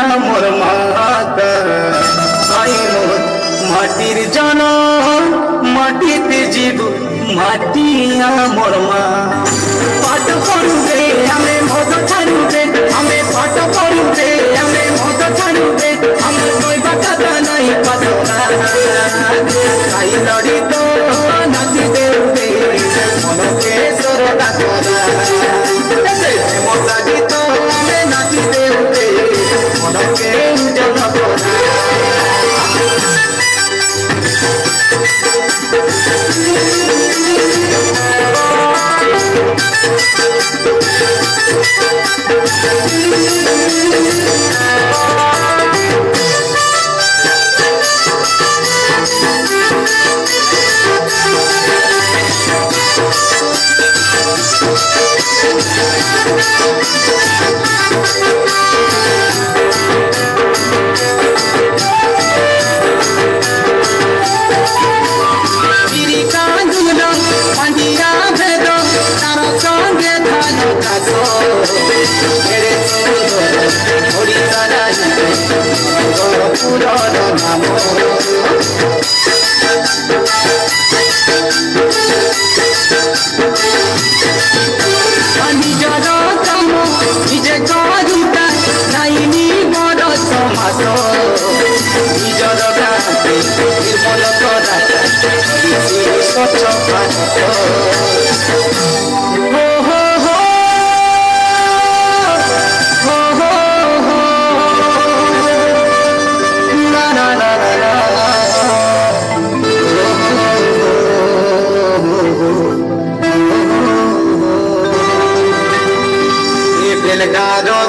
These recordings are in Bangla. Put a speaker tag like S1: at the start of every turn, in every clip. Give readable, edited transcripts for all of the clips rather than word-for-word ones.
S1: আমার মাতা আই মোর মাটির জন মাটিতে জীব মাটি আমার মা পাঠ করবে আমি মদ ছাড়বে আমি পাঠ করবে আমি মদ ছাড়বে আমার কইবা কথা নাই পাঠনা তাই লড়িত নাচি দেবে মনকে সরদা করা মজা গীত আমি নাচি দেবে মনকে জন করা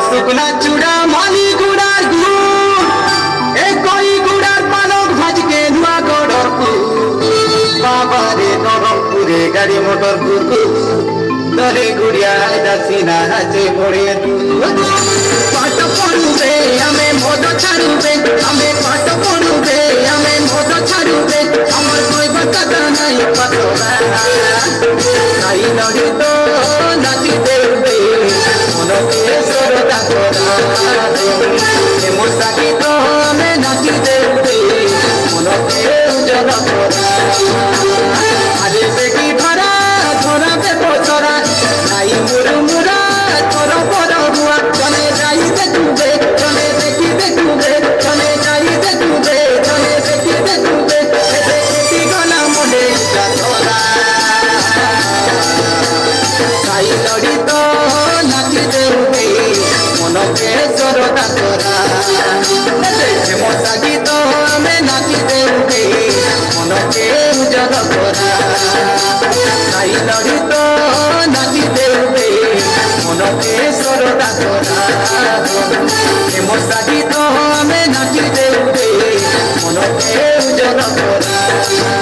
S1: শুকনা চূড়া মালি গুড়ার গুড় এ কই গুড়ার পালক ভাজকে ধোয়া গড়কু বাবারে নরমপুরে গাড়ি মোটর কুকু দরে গুড়িয়া দাসি না হাতে পড়ে পাঠ পড়ুবে আমি মদ ছাড়ুবে আমি পাঠ পড়ুবে আমি মদ ছাড়ুবে আমার কইবা কথা নাই পাতলা তাই লড়িত নাচি দেবে মনকে সরদা করা মজা গীত আমি নাচি দেবে মনকে জন করা আরে বেটি ভরা ধরাবে বছরা নাই মুড়া তোর বড় বুয়া চলে যাই দেখুবে চলে দেখি দেখুবে চলে যাই দেখুবে চলে দেখি দেখুবে দেখি গলা মনে ধরা তাই লড়িত নাচি দেবে মনকে সরদা করা মজা গীত আমি নাচি দেবে মনকে জন করা তাই লড়িত নাচি দেবে মনকে সরদা করা মজা গীত আমি নাচি দেবে মনকে জন করা